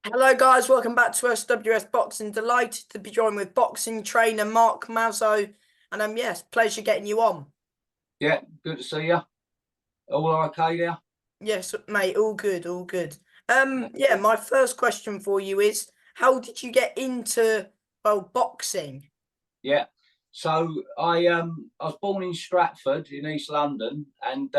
Hello guys, welcome back to SWS Boxing. Delighted to be joined with boxing trainer Mark Massow. And yes, pleasure getting you on. Yeah, good to see you. All okay there? Yes, mate, all good, all good. Yeah, my first question for you is how did you get into boxing? Yeah. So I was born in Stratford in East London, and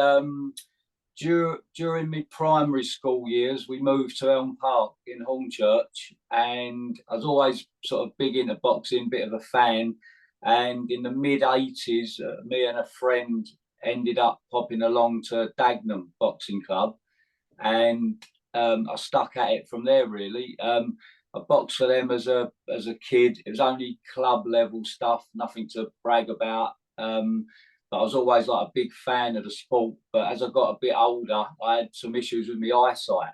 during my primary school years, we moved to Elm Park in Hornchurch, and I was always sort of big into boxing, bit of a fan. And in the mid 80s, me and a friend ended up popping along to Dagenham Boxing Club, and I stuck at it from there. Really, I boxed for them as a kid. It was only club level stuff, nothing to brag about. But I was always like a big fan of the sport. But as I got a bit older, I had some issues with my eyesight,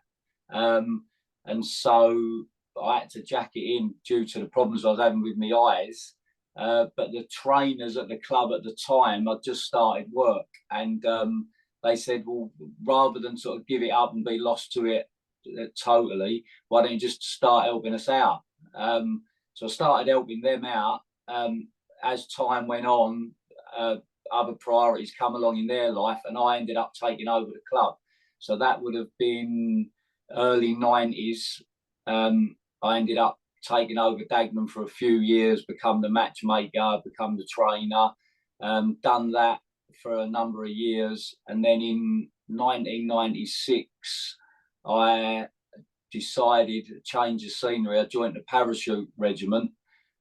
and so I had to jack it in due to the problems I was having with my eyes. But the trainers at the club at the time, I'd just started work, and they said, well, rather than sort of give it up and be lost to it totally, why don't you just start helping us out? So I started helping them out. As time went on, other priorities come along in their life, and I ended up taking over the club. So that would have been early 90s. I ended up taking over Dagenham for a few years, become the matchmaker, become the trainer, done that for a number of years. And then in 1996, I decided to change the scenery. I joined the parachute regiment,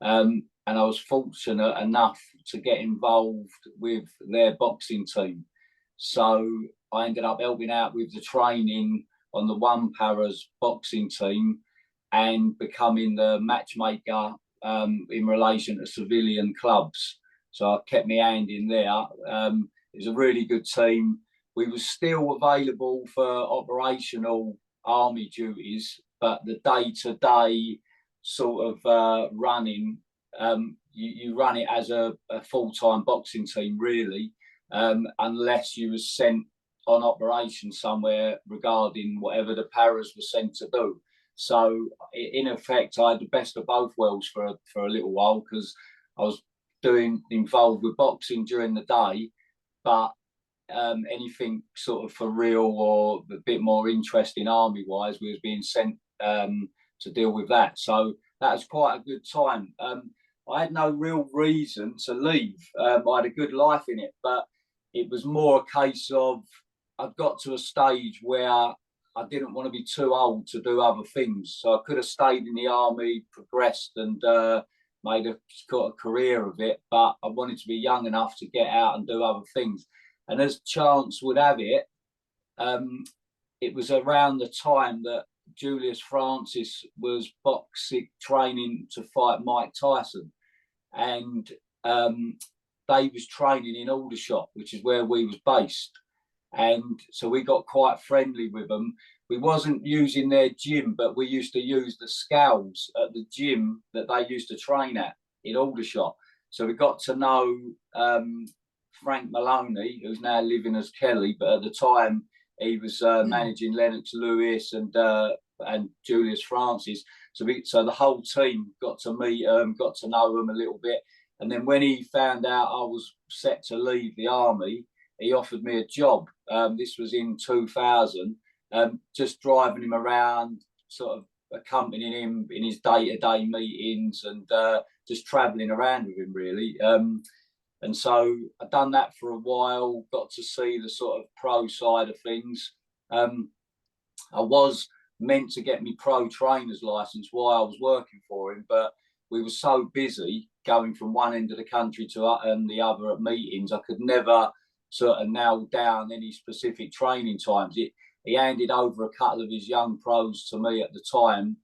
and I was fortunate enough to get involved with their boxing team. So I ended up helping out with the training on the one paras boxing team and becoming the matchmaker in relation to civilian clubs. So I kept my hand in there. It was a really good team. We were still available for operational army duties, but the day-to-day sort of running, you run it as a full-time boxing team, really, unless you were sent on operation somewhere regarding whatever the paras were sent to do. So in effect, I had the best of both worlds for a little while, because I was doing involved with boxing during the day, but anything sort of for real or a bit more interesting army wise, we was being sent to deal with that. So that was quite a good time. I had no real reason to leave. I had a good life in it, but it was more a case of I'd got to a stage where I didn't want to be too old to do other things. So I could have stayed in the army, progressed, and made got a career of it. But I wanted to be young enough to get out and do other things. And as chance would have it, it was around the time that Julius Francis was boxing training to fight Mike Tyson, and they was training in Aldershot, which is where we was based. And so we got quite friendly with them. We wasn't using their gym, but we used to use the scales at the gym that they used to train at in Aldershot. So we got to know Frank Maloney, who's now living as Kelly, but at the time he was managing Lennox Lewis and Julius Francis. So the whole team got to meet got to know him a little bit. And then when he found out I was set to leave the army, he offered me a job. This was in 2000, just driving him around, sort of accompanying him in his day-to-day meetings, and just travelling around with him, really. And so I'd done that for a while, got to see the sort of pro side of things. I was meant to get me pro trainer's license while I was working for him, but we were so busy going from one end of the country to the other at meetings, I could never sort of nail down any specific training times. He handed over a couple of his young pros to me at the time,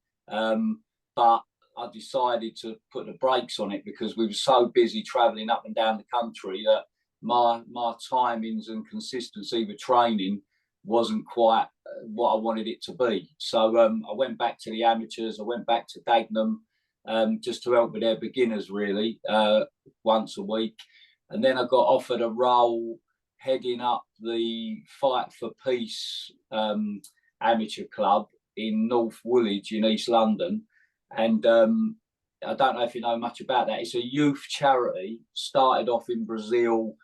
but I decided to put the brakes on it because we were so busy travelling up and down the country that my timings and consistency with training wasn't quite what I wanted it to be. So I went back to the amateurs. I went back to Dagenham, just to help with their beginners, really, once a week. And then I got offered a role heading up the Fight for Peace amateur club, in North Woolwich in East London, and I don't know if you know much about that. It's a youth charity. Started off in Brazil,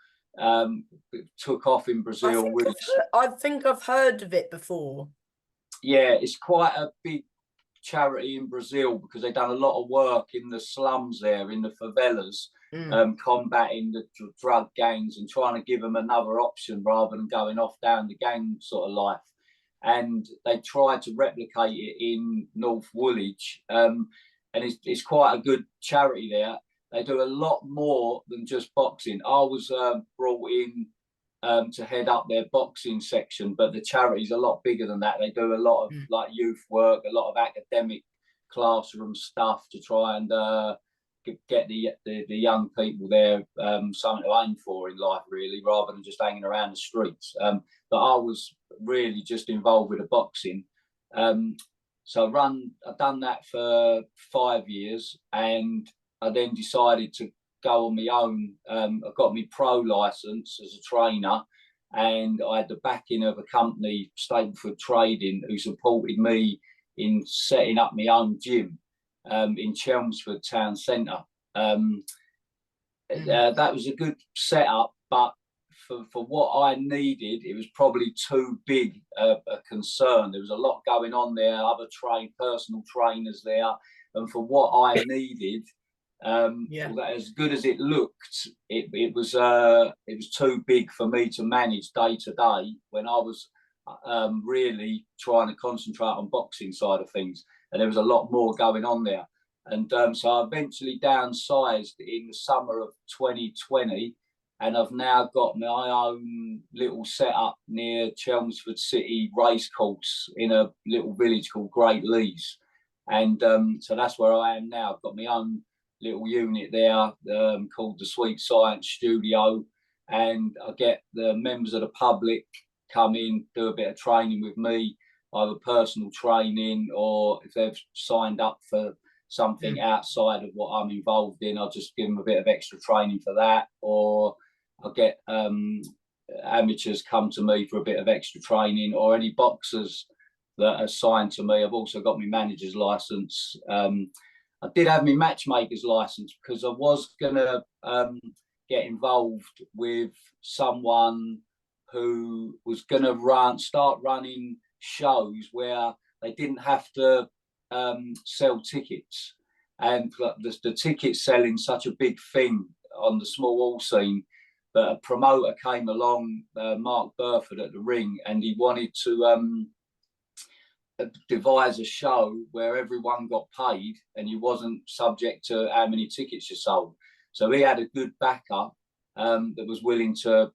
took off in Brazil. I think I've heard of it before. Yeah, it's quite a big charity in Brazil because they've done a lot of work in the slums there, in the favelas, combating the drug gangs and trying to give them another option rather than going off down the gang sort of life. And they tried to replicate it in North Woolwich, and it's quite a good charity there. They do a lot more than just boxing. I was brought in to head up their boxing section, but the charity's a lot bigger than that. They do a lot of like youth work, a lot of academic classroom stuff to try and get the young people there something to aim for in life, really, rather than just hanging around the streets. But I was really just involved with the boxing. So I've done that for 5 years, and I then decided to go on my own. I got my pro license as a trainer, and I had the backing of a company, Stapleford Trading, who supported me in setting up my own gym in Chelmsford Town Centre. That was a good setup, but for what I needed, it was probably too big a concern. There was a lot going on there, other personal trainers there, and for what I needed, as good as it looked, it was too big for me to manage day to day when I was really trying to concentrate on boxing side of things, and there was a lot more going on there. And so I eventually downsized in the summer of 2020, and I've now got my own little setup near Chelmsford City Racecourse in a little village called Great Leys. And so that's where I am now. I've got my own little unit there called the Sweet Science Studio, and I get the members of the public come in, do a bit of training with me, either personal training, or if they've signed up for something outside of what I'm involved in, I'll just give them a bit of extra training for that, or I'll get amateurs come to me for a bit of extra training, or any boxers that are signed to me. I've also got my manager's license. I did have my matchmaker's license because I was going to get involved with someone who was going to start running shows where they didn't have to sell tickets. And the ticket selling such a big thing on the small hall scene, but a promoter came along, Mark Burford at the Ring, and he wanted to devise a show where everyone got paid and you wasn't subject to how many tickets you sold. So he had a good backup that was willing to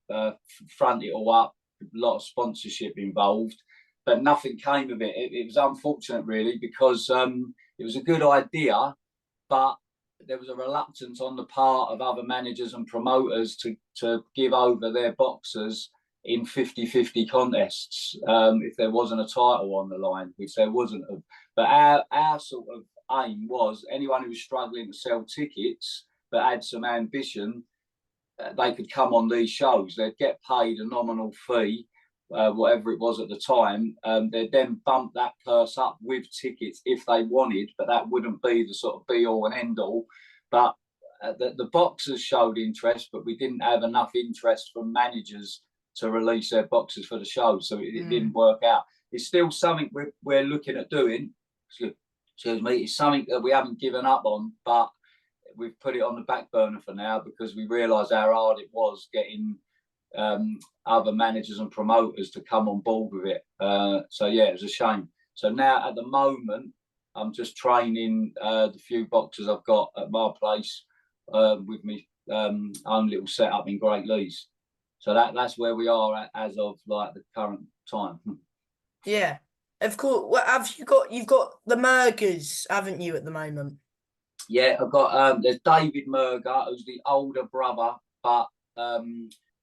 front it all up, a lot of sponsorship involved, but nothing came of it. It was unfortunate, really, because it was a good idea, but there was a reluctance on the part of other managers and promoters to give over their boxers in 50-50 contests if there wasn't a title on the line, which there wasn't. But our sort of aim was anyone who was struggling to sell tickets but had some ambition, they could come on these shows. They'd get paid a nominal fee, whatever it was at the time. They'd then bump that purse up with tickets if they wanted, but that wouldn't be the sort of be all and end all. But the boxers showed interest, but we didn't have enough interest from managers to release their boxers for the show, so it didn't work out. It's still something we're looking at doing. Excuse me. It's something that we haven't given up on, but we've put it on the back burner for now because we realised how hard it was getting other managers and promoters to come on board with it. So yeah, it was a shame. So now at the moment, I'm just training the few boxers I've got at my place with me own little setup in Great Leys. So that's where we are as of like the current time. Yeah, of course. Well, you've got the Mergers, haven't you, at the moment? Yeah, I've got there's David Merger, who's the older brother, but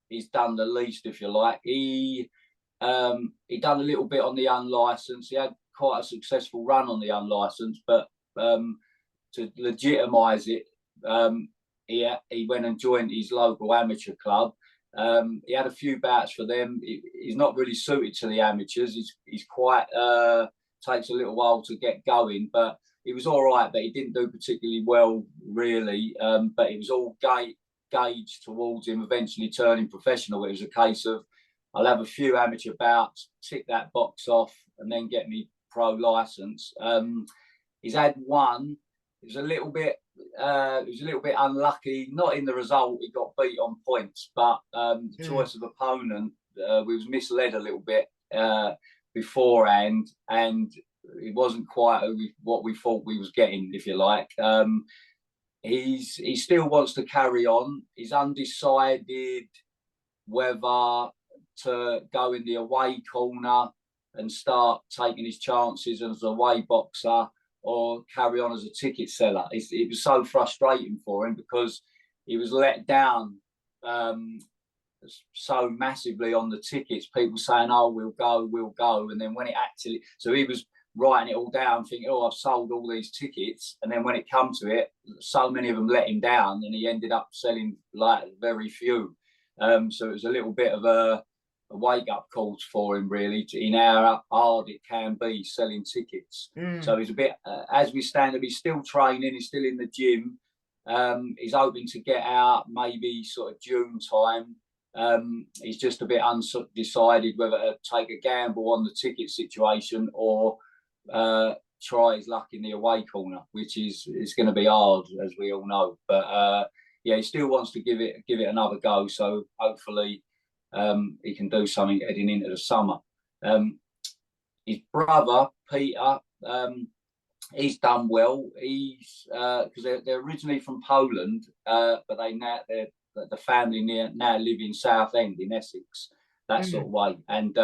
he's done the least, if you like. He done a little bit on the unlicensed. He had quite a successful run on the unlicensed, but to legitimise it, he went and joined his local amateur club. He had a few bouts for them. He's not really suited to the amateurs. He's quite takes a little while to get going, but he was all right, but he didn't do particularly well, really. But it was all gauged towards him eventually turning professional. It was a case of, I'll have a few amateur bouts, tick that box off, and then get me pro license. He's had one. It was a little bit unlucky, not in the result. He got beat on points, but the choice of opponent, we was misled a little bit beforehand, and it wasn't quite what we thought we was getting, if you like. He still wants to carry on. He's undecided whether to go in the away corner and start taking his chances as a away boxer, or carry on as a ticket seller. It was so frustrating for him because he was let down so massively on the tickets. People saying, "Oh, we'll go," and then when it actually, so he was writing it all down, thinking, "Oh, I've sold all these tickets," and then when it come to it, so many of them let him down, and he ended up selling like very few. So it was a little bit of a wake-up calls for him, really, in how hard it can be selling tickets. So he's a bit, as we stand, he's still training, he's still in the gym. He's hoping to get out maybe sort of June time. He's just a bit undecided whether to take a gamble on the ticket situation or try his luck in the away corner, which is going to be hard, as we all know. But yeah, he still wants to give it another go. So hopefully he can do something heading into the summer. His brother Peter, he's done well. He's because they're originally from Poland, but the family now live in Southend in Essex, that sort of way. And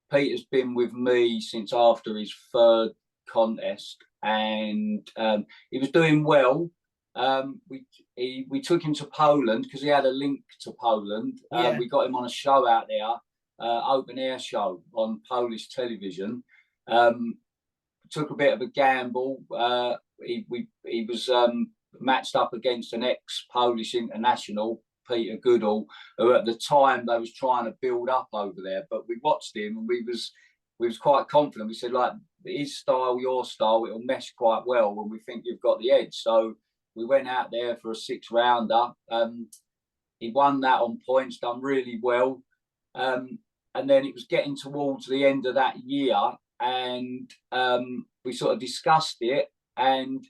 Peter's been with me since after his third contest, and he was doing well. We took him to Poland because he had a link to Poland. We got him on a show out there, open air show on Polish television. Took a bit of a gamble. He was matched up against an ex-Polish international, Peter Goodall, who at the time they was trying to build up over there. But we watched him and we was quite confident. We said, like, his style, your style, it'll mesh quite well when we think you've got the edge. So we went out there for a 6-rounder. He won that on points, done really well. And then it was getting towards the end of that year, and we sort of discussed it, and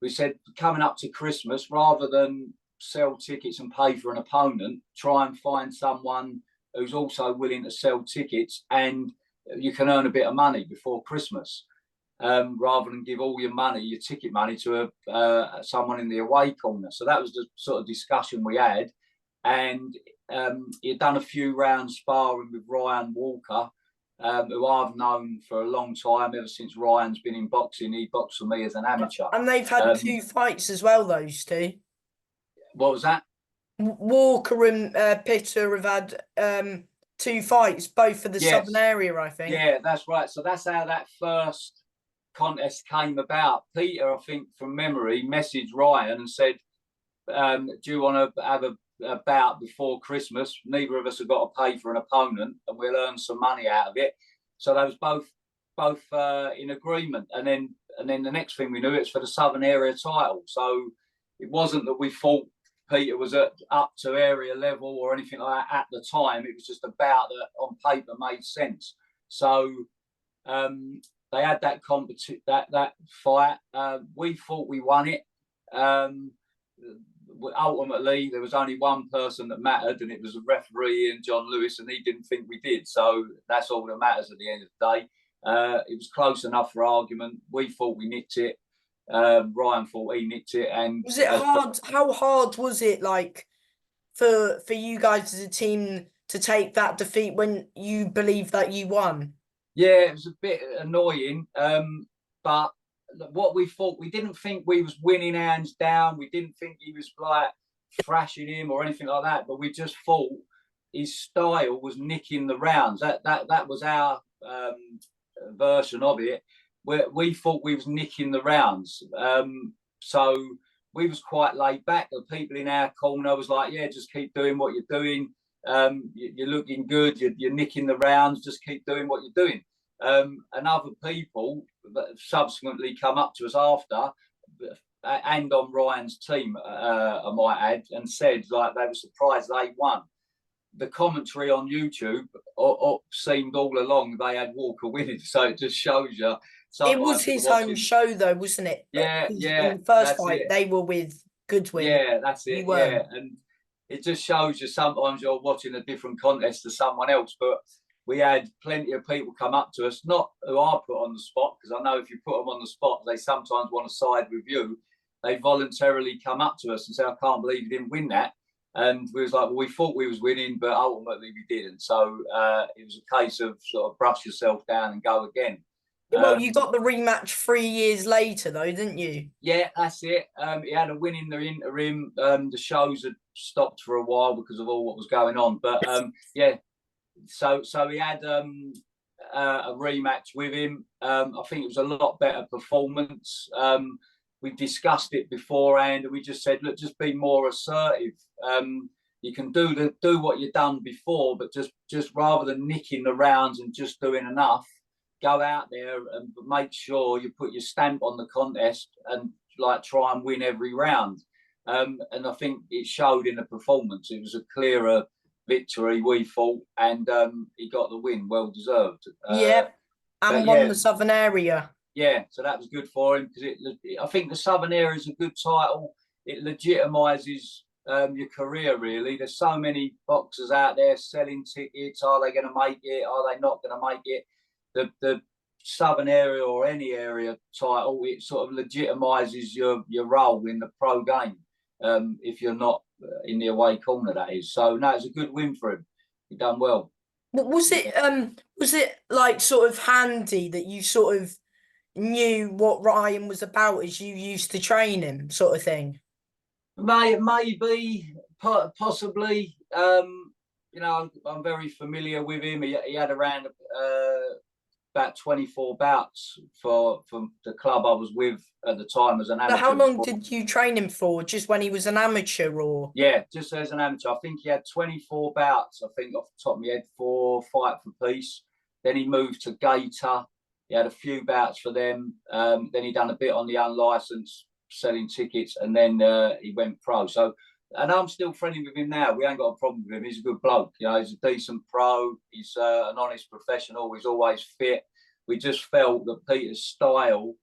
we said, coming up to Christmas, rather than sell tickets and pay for an opponent, try and find someone who's also willing to sell tickets, and you can earn a bit of money before Christmas, rather than give all your money, your ticket money, to someone in the away corner. So that was the sort of discussion we had. And he'd done a few rounds sparring with Ryan Walker, who I've known for a long time, ever since Ryan's been in boxing. He boxed for me as an amateur. And they've had 2 fights as well, those two. What was that? Walker and Pitter have had 2 fights, both for the Southern area, I think. Yeah, that's right. So that's how that first contest came about. Peter, I think from memory, messaged Ryan and said, do you want to have a bout before Christmas? Neither of us have got to pay for an opponent, and we'll earn some money out of it. So they was both in agreement. And then the next thing we knew, it's for the Southern area title. So it wasn't that we thought Peter was up to area level or anything like that at the time. It was just a bout that on paper made sense. So they had that fight. We thought we won it. Ultimately, there was only one person that mattered, and it was the referee, and John Lewis, and he didn't think we did. So that's all that matters at the end of the day. It was close enough for argument. We thought we nicked it. Ryan thought he nicked it. And was it hard? How hard was it, like, for you guys as a team to take that defeat when you believe that you won? Yeah, it was a bit annoying, but what we thought, we didn't think we was winning hands down. We didn't think he was like thrashing him or anything like that. But we just thought his style was nicking the rounds. That was our version of it. Where we thought we was nicking the rounds. So we was quite laid back. The people in our corner was like, yeah, just keep doing what you're doing. You're looking good. You're nicking the rounds. Just keep doing what you're doing. And other people that have subsequently come up to us after, and on Ryan's team, I might add, and said like they were surprised they won. The commentary on YouTube seemed all along they had Walker winning, so it just shows you. It was his home show, though, wasn't it? Yeah, yeah. In the first fight, they were with Goodwin. Yeah, that's it. You weren't. Yeah, and it just shows you sometimes you're watching a different contest to someone else. But we had plenty of people come up to us, not who I put on the spot, because I know if you put them on the spot, they sometimes want to side with you. They voluntarily come up to us and say, "I can't believe you didn't win that." And we was like, well, we thought we was winning, but ultimately we didn't. So it was a case of sort of brush yourself down and go again. Well, you got the rematch 3 years later, though, didn't you? Yeah, that's it. He had a win in the interim. The shows had stopped for a while because of all what was going on. But yeah, so he had a rematch with him. I think it was a lot better performance. We discussed it beforehand, and we just said, look, just be more assertive. You can do what you've done before, but just rather than nicking the rounds and just doing enough, go out there and make sure you put your stamp on the contest and like try and win every round. And I think it showed in the performance. It was a clearer victory, we thought, and he got the win, well deserved. Yeah, and won the Southern Area. Yeah, so that was good for him because I think the Southern Area is a good title. It legitimises your career, really. There's so many boxers out there selling tickets. Are they going to make it? Are they not going to make it? The Southern Area or any area title, it sort of legitimises your role in the pro game. If you're not in the away corner, that is. So no, it's a good win for him. He done well. Was it like sort of handy that you sort of knew what Ryan was about as you used to train him, sort of thing? Maybe, possibly. You know, I'm very familiar with him. He had around about 24 bouts for the club I was with at the time as an amateur. So how long did you train him for? Just when he was an amateur, or? Yeah, just as an amateur. I think he had 24 bouts. I think off the top of my head, 4 fight for peace. Then he moved to Gator. He had a few bouts for them. Then he done a bit on the unlicensed selling tickets, and then he went pro. So, and I'm still friendly with him now. We ain't got a problem with him. He's a good bloke. You know, he's a decent pro. He's an honest professional. He's always fit. We just felt that Peter's style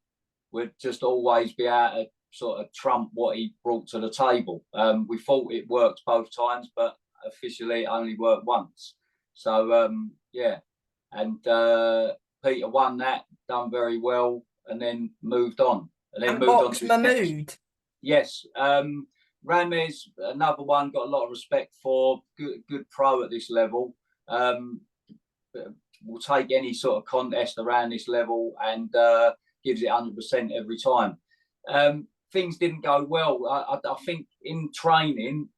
would just always be able to sort of trump what he brought to the table. We thought it worked both times, but officially it only worked once. So, yeah. And Peter won that, done very well, and then moved on. And then moved on to Mahmood. Yes. Ramesh, another one, got a lot of respect for. Good pro at this level. Will take any sort of contest around this level and gives it 100% every time. Things didn't go well. I think in training,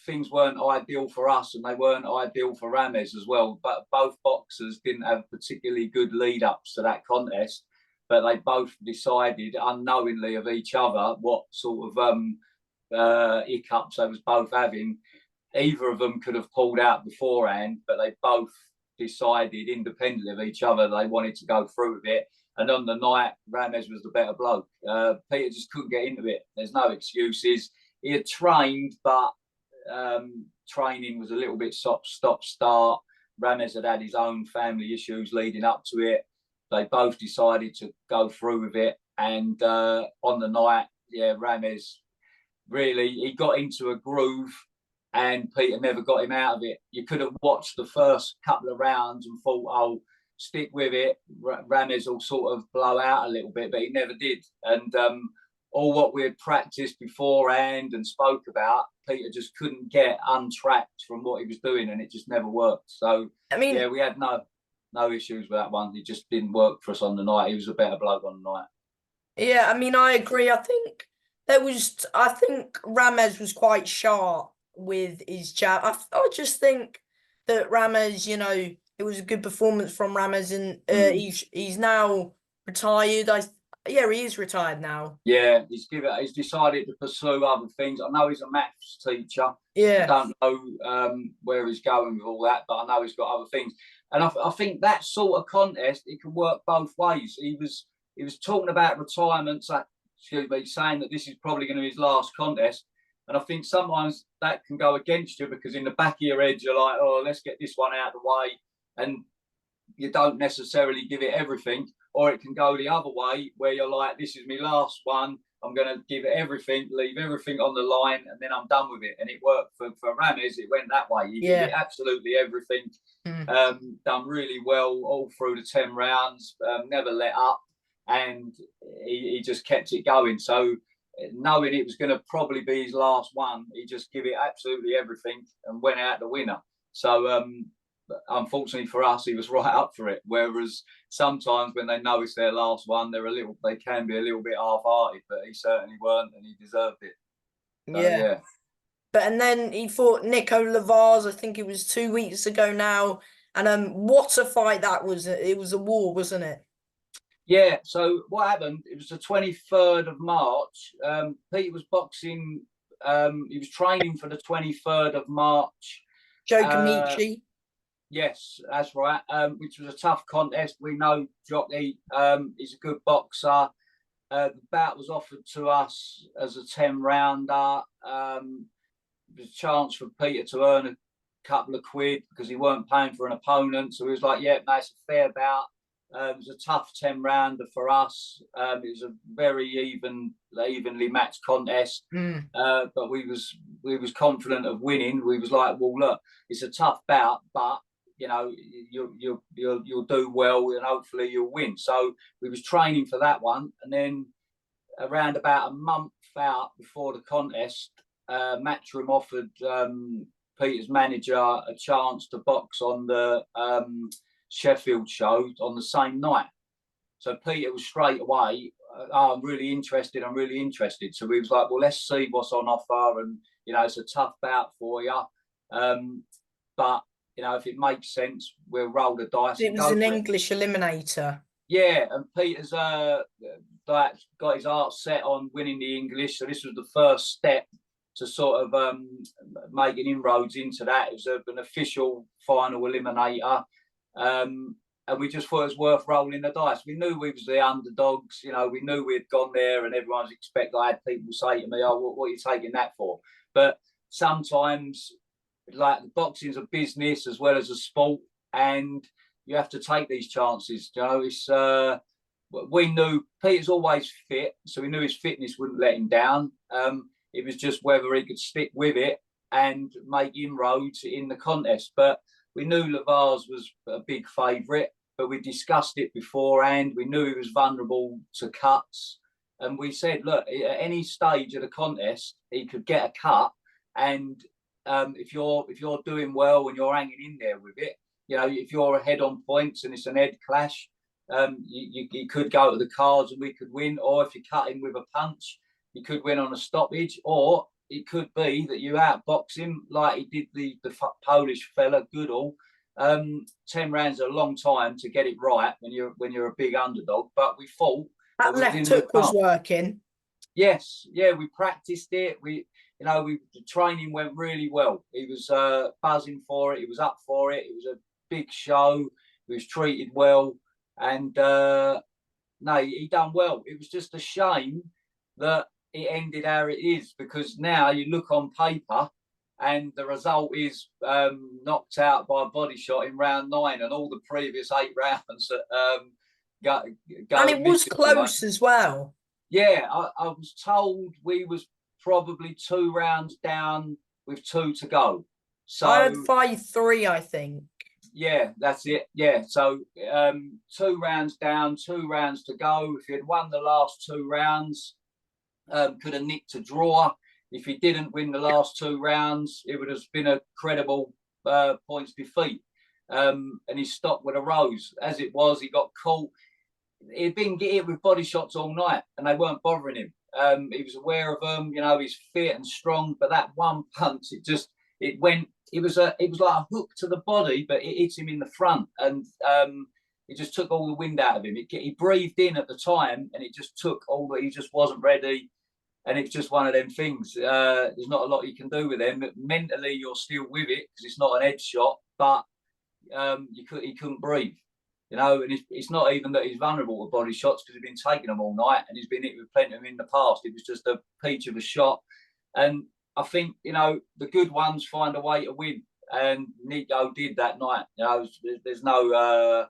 things weren't ideal for us and they weren't ideal for Ramesh as well. But both boxers didn't have particularly good lead-ups to that contest. But they both decided unknowingly of each other what sort of hiccups they was both having. Either of them could have pulled out beforehand, but they both decided independently of each other they wanted to go through with it. And on the night, Ramesh was the better bloke. Peter just couldn't get into it. There's no excuses. He had trained, but training was a little bit stop-start. Ramesh had his own family issues leading up to it. They both decided to go through with it. And on the night, yeah, Ramesh really, he got into a groove and Peter never got him out of it. You could have watched the first couple of rounds and thought, oh, stick with it. Ramesh will sort of blow out a little bit, but he never did. And all what we had practiced beforehand and spoke about, Peter just couldn't get untracked from what he was doing, and it just never worked. So, I mean, yeah, we had no issues with that one. It just didn't work for us on the night. He was a better bloke on the night. Yeah, I mean, I agree. I think Ramesh was quite sharp with his jab. I just think that Ramesh, you know, it was a good performance from Ramesh, and he's now retired. Yeah, he is retired now. Yeah, he's decided to pursue other things. I know he's a maths teacher. I Yeah. don't know where he's going with all that, but I know he's got other things. And I think that sort of contest, it can work both ways. He was talking about retirement, so, excuse me, saying that this is probably going to be his last contest. And I think sometimes that can go against you, because in the back of your head you're like, oh, let's get this one out of the way, and you don't necessarily give it everything. Or it can go the other way, where you're like, this is my last one, I'm going to give it everything, leave everything on the line, and then I'm done with it. And it worked for Rames. It went that way. He gave it Yeah. absolutely everything. Mm. Done really well all through the 10 rounds, never let up, and he just kept it going. So, knowing it was going to probably be his last one, he just gave it absolutely everything and went out the winner. So, unfortunately for us, he was right up for it. Whereas sometimes when they know it's their last one, they can be a little bit half-hearted, but he certainly weren't, and he deserved it. So Yeah. yeah. But and then he fought Nico Lavaz, I think it was 2 weeks ago now. And what a fight that was. It was a war, wasn't it? Yeah, so what happened, it was the 23rd of March. Pete was boxing, he was training for the 23rd of March. Joe Uh, Gamici. yes, that's right, which was a tough contest. We know Jockey, he's a good boxer. The bout was offered to us as a 10 rounder. There's a chance for Peter to earn a couple of quid because he weren't paying for an opponent. So he was like, yeah, that's a fair bout. It was a tough 10 rounder for us. It was a very evenly matched contest. Mm. But we was confident of winning. We was like, well, look, it's a tough bout, but you know, you'll do well and hopefully you'll win. So we was training for that one, and then around about a month out before the contest, Matchroom offered Peter's manager a chance to box on the Sheffield show on the same night. So Peter was straight away, oh, I'm really interested. I'm really interested. So we was like, well, let's see what's on offer. And, you know, it's a tough bout for you. But, you know, if it makes sense, we'll roll the dice It and was go an for it. English eliminator. Yeah, and Peter's like got his heart set on winning the English. So this was the first step to sort of making inroads into that. It was an official final eliminator. And we just thought it was worth rolling the dice. We knew we was the underdogs, you know, we knew we'd gone there, and everyone's expecting. I had people say to me, oh, what are you taking that for? But sometimes, like, boxing's a business as well as a sport, and you have to take these chances. You know, it's we knew Peter's always fit, so we knew his fitness wouldn't let him down. It was just whether he could stick with it and make inroads in the contest. But we knew Lavaz was a big favourite, but we discussed it beforehand. We knew he was vulnerable to cuts, and we said, look, at any stage of the contest, he could get a cut, and if you're doing well and you're hanging in there with it, you know, if you're ahead on points and it's an head clash, you could go to the cards and we could win. Or if you cut him with a punch, you could win on a stoppage. Or it could be that you outbox him like he did the Polish fella Goodall. 10 rounds is a long time to get it right when you're a big underdog. But we thought That that we left didn't hook was working. Yes, yeah, we practiced it. The training went really well. He was buzzing for it. He was up for it. It was a big show. He was treated well, and no, he done well. It was just a shame that it ended how it is, because now you look on paper and the result is knocked out by a body shot in round 9, and all the previous 8 rounds go And it was missing. close as well. Yeah, I was told we was probably 2 rounds down with 2 to go. I had So 5-3, I think. yeah, that's it. Yeah, so 2 rounds down, 2 rounds to go. If he had won the last 2 rounds, could have nicked a draw. If he didn't win the last 2 rounds, it would have been a credible points defeat. And he stopped with a rose. As it was, he got caught. He'd been hit with body shots all night, and they weren't bothering him. He was aware of them. You know, he's fit and strong, but that one punch, it went. It was like a hook to the body, but it hit him in the front, and it just took all the wind out of him. He breathed in at the time, and it just took all that. He just wasn't ready, and it's just one of them things. There's not a lot you can do with them. Mentally, you're still with it because it's not an head shot, but he couldn't breathe. You know, and it's not even that he's vulnerable to body shots because he's been taking them all night, and he's been hit with plenty of them in the past. It was just a peach of a shot, and I think, you know, the good ones find a way to win, and Nico did that night. You know, there's no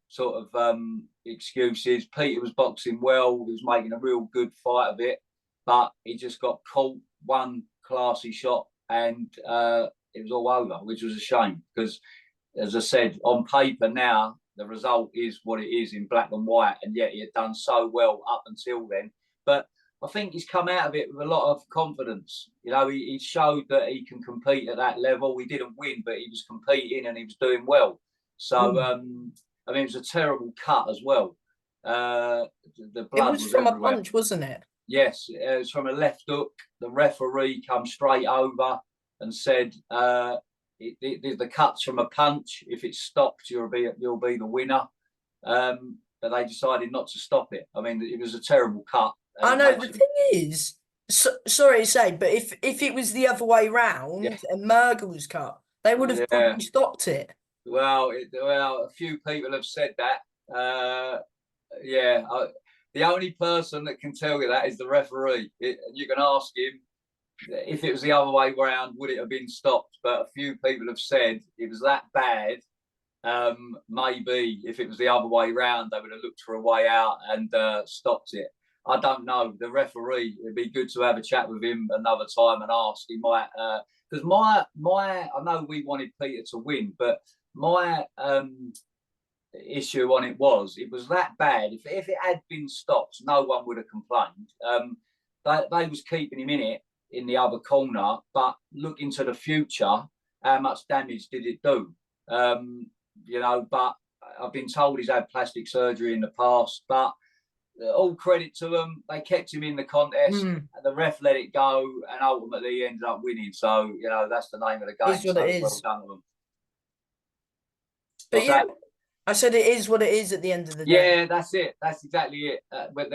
sort of excuses. Peter was boxing well. He was making a real good fight of it, but he just got caught one classy shot, and it was all over, which was a shame because, as I said, on paper now, the result is what it is in black and white, and yet he had done so well up until then. But I think he's come out of it with a lot of confidence. You know, he showed that he can compete at that level. He didn't win, but he was competing and he was doing well. So, I mean, it was a terrible cut as well. The blood was from everywhere. a punch, wasn't it? Yes, it was from a left hook. The referee come straight over and said, the cut's from a punch. If it's stopped, you'll be the winner. But they decided not to stop it. I mean, it was a terrible cut. I know. The thing is, sorry to say, but if it was the other way round and Merger was cut, they would have probably stopped it. Well, a few people have said that. The only person that can tell you that is the referee. You can ask him. If it was the other way round, would it have been stopped? But a few people have said it was that bad. Maybe if it was the other way round, they would have looked for a way out and stopped it. I don't know. The referee, it'd be good to have a chat with him another time and ask. He might, because my I know we wanted Peter to win, but my issue on it was that bad. If it had been stopped, no one would have complained. They was keeping him in it in the other corner, but look into the future, how much damage did it do? You know, but I've been told he's had plastic surgery in the past, but all credit to them. They kept him in the contest, and the ref let it go, and ultimately he ended up winning. So, you know, that's the name of the game. It's what it is. Well done to them. But yeah, I said it is what it is at the end of the day. Yeah, that's it. That's exactly it. But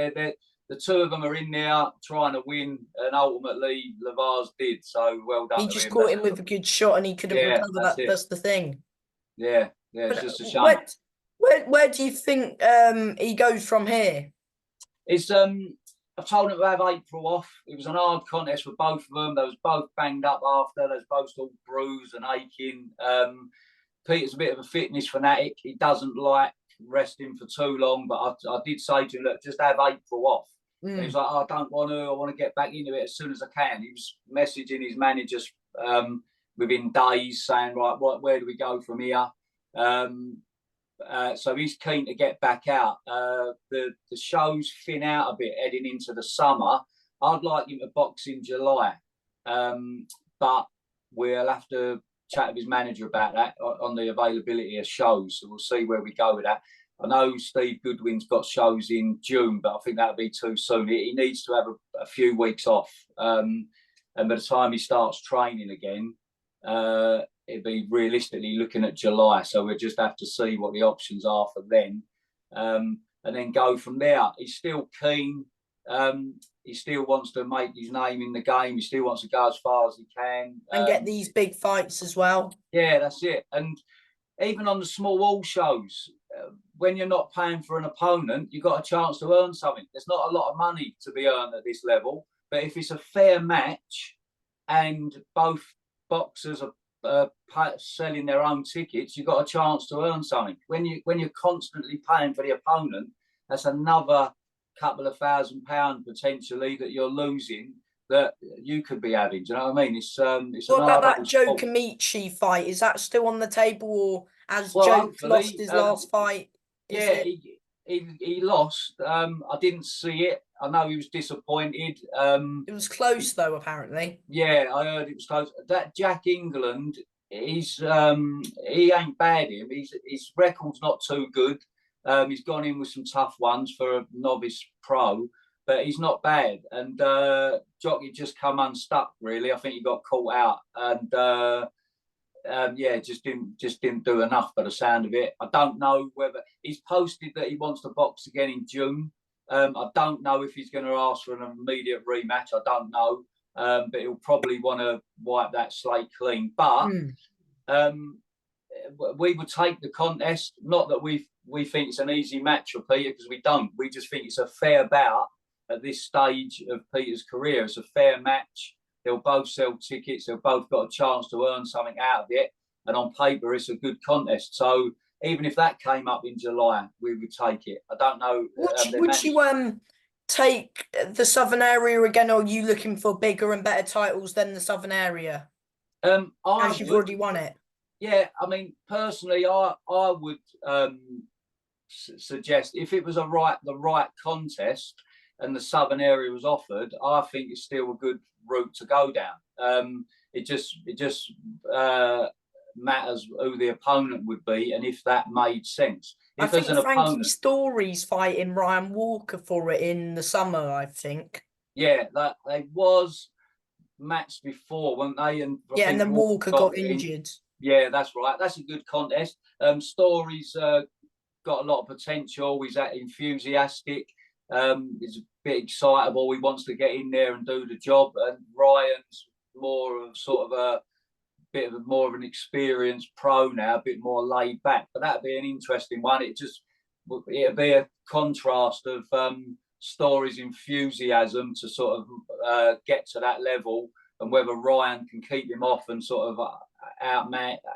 the two of them are in there trying to win, and ultimately Lavaz did. So well done. He just caught him with a good shot, and he could have recovered that. That's the thing. Yeah, it's just a shame. Where do you think he goes from here? It's I've told him to have April off. It was an hard contest for both of them. They was both banged up after. They was both all bruised and aching. Peter's a bit of a fitness fanatic. He doesn't like resting for too long, but I did say to him, look, just have April off. And he was like, I don't want to. I want to get back into it as soon as I can. He was messaging his managers within days saying, right, where do we go from here? So he's keen to get back out. The shows thin out a bit heading into the summer. I'd like him to box in July, but we'll have to chat with his manager about that on the availability of shows. So we'll see where we go with that. I know Steve Goodwin's got shows in June, but I think that'll be too soon. He needs to have a few weeks off. And by the time he starts training again, it'd be realistically looking at July. So we'll just have to see what the options are for then. And then go from there. He's still keen. He still wants to make his name in the game. He still wants to go as far as he can. And get these big fights as well. Yeah, that's it. And even on the small all shows, when you're not paying for an opponent, you've got a chance to earn something. There's not a lot of money to be earned at this level. But if it's a fair match and both boxers are selling their own tickets, you've got a chance to earn something. When you're constantly paying for the opponent, that's another couple of £1,000 potentially that you're losing that you could be having. Do you know what I mean? It's what about that Joe Kamichi fight? Is that still on the table, or has Joe lost his last fight? He lost. I didn't see it. I know he was disappointed. It was close though, apparently. Yeah, I heard it was close. That Jack England, he ain't bad. His record's not too good. He's gone in with some tough ones for a novice pro, but he's not bad. And Jockey just come unstuck, really. I think he got caught out. And yeah, just didn't do enough by the sound of it. I don't know whether he's posted that he wants to box again in June. I don't know if he's going to ask for an immediate rematch. I don't know, but he'll probably want to wipe that slate clean. But we would take the contest. Not that we think it's an easy match for Peter, because we don't. We just think it's a fair bout at this stage of Peter's career. It's a fair match. They'll both sell tickets. They've both got a chance to earn something out of it. And on paper, it's a good contest. So even if that came up in July, we would take it. I don't know. Would you take the Southern area again, or are you looking for bigger and better titles than the Southern area? As you've already won it. Yeah, I mean, personally, I would suggest if it was the right contest and the Southern area was offered, I think it's still a good route to go down. It just matters who the opponent would be and if that made sense. If I think there's an Frankie opponent, Story's fighting Ryan Walker for it in the summer, I think. yeah, that they was matched before, weren't they? And yeah, and then Walker got injured. Yeah, that's right. That's a good contest. Story's got a lot of potential. He's that enthusiastic. He's a bit excitable. He wants to get in there and do the job. And Ryan's more of sort of a bit of more of an experienced pro now, a bit more laid back. But that'd be an interesting one. It'd be a contrast of Story's enthusiasm to sort of get to that level, and whether Ryan can keep him off and sort of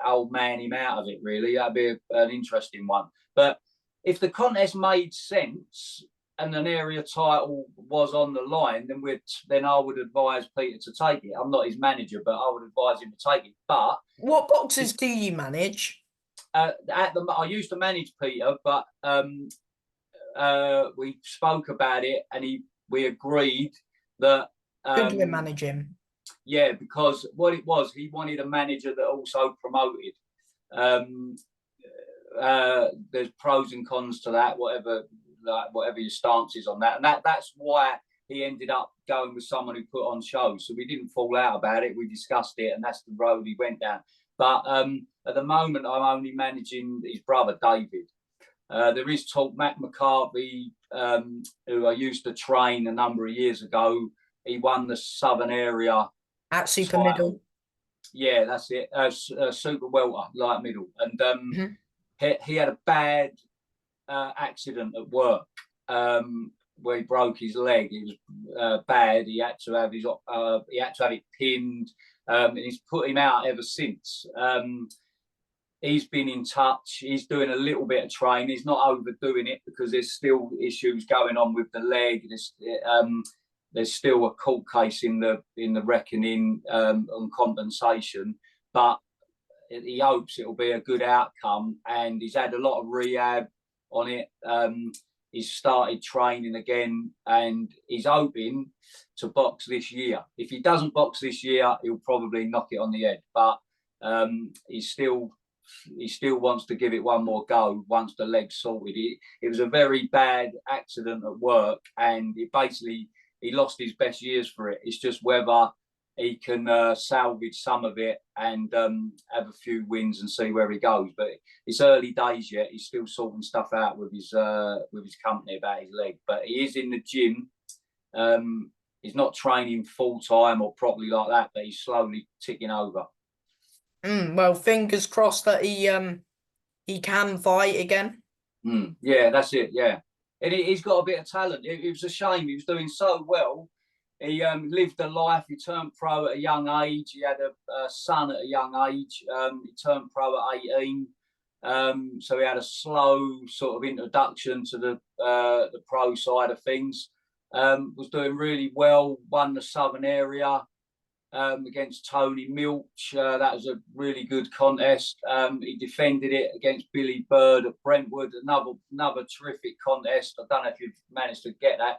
old man him out of it. Really, that'd be an interesting one. But if the contest made sense and an area title was on the line, then I would advise Peter to take it. I'm not his manager, but I would advise him to take it. But what boxers do you manage? I used to manage Peter, but we spoke about it, and we agreed that Could we manage him? Yeah, because what it was, he wanted a manager that also promoted. There's pros and cons to that, whatever your stance is on that, and that's why he ended up going with someone who put on shows. So we didn't fall out about it. We discussed it, and that's the road he went down. But at the moment, I'm only managing his brother David. There is talk. Matt McCarthy, who I used to train a number of years ago, he won the Southern area at super middle. Yeah, that's it. Super welter, light middle, and he had a bad accident at work where he broke his leg. It was bad. He had to have it pinned, and he's put him out ever since. He's been in touch. He's doing a little bit of training. He's not overdoing it because there's still issues going on with the leg. There's still a court case in the reckoning on compensation, but he hopes it'll be a good outcome. And he's had a lot of rehab on it. He's started training again, and he's hoping to box this year. If he doesn't box this year, he'll probably knock it on the head. But he still wants to give it one more go once the leg's sorted. It was a very bad accident at work, and he lost his best years for it. It's just whether he can salvage some of it and have a few wins and see where he goes. But it's early days yet. He's still sorting stuff out with his company about his leg. But he is in the gym. He's not training full time or properly like that, but he's slowly ticking over. Well, fingers crossed that he can fight again. Yeah, that's it. Yeah. And he's got a bit of talent. It was a shame. He was doing so well. He lived a life. He turned pro at a young age. He had a son at a young age. He turned pro at 18. So he had a slow sort of introduction to the pro side of things. Was doing really well. Won the Southern area against Tony Milch. That was a really good contest. He defended it against Billy Bird at Brentwood. Another terrific contest. I don't know if you've managed to get that.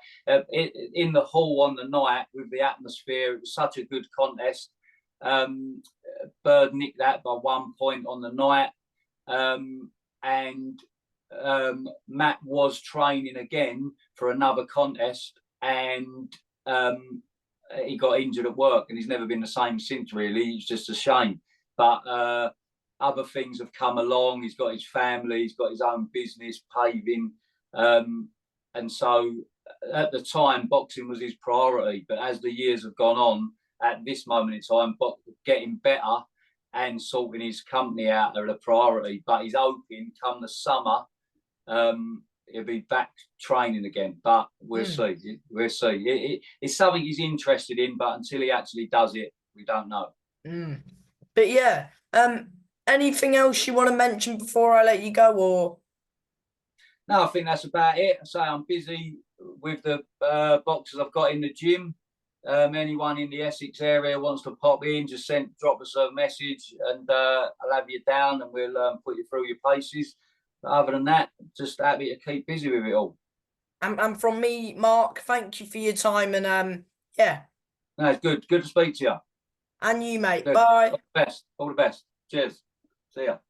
In the hall on the night with the atmosphere, it was such a good contest. Bird nicked that by 1 point on the night. And Matt was training again for another contest, and he got injured at work, and he's never been the same since. Really, it's just a shame. but other things have come along. He's got his family, he's got his own business, paving, and so at the time, boxing was his priority. But as the years have gone on, at this moment in time, getting better and sorting his company out are the priority. But he's hoping come the summer, he'll be back training again. But we'll see. We'll see. It's something he's interested in, but until he actually does it, we don't know. But yeah, anything else you want to mention before I let you go, or? No, I think that's about it. I say I'm busy with the boxers I've got in the gym. Anyone in the Essex area wants to pop in, just drop us a message, and I'll have you down, and we'll put you through your paces. But other than that, just happy to keep busy with it all. And from me, Mark, thank you for your time, and yeah. No, it's good. Good to speak to you. And you, mate. Good. Bye. All the best. All the best. Cheers. See ya.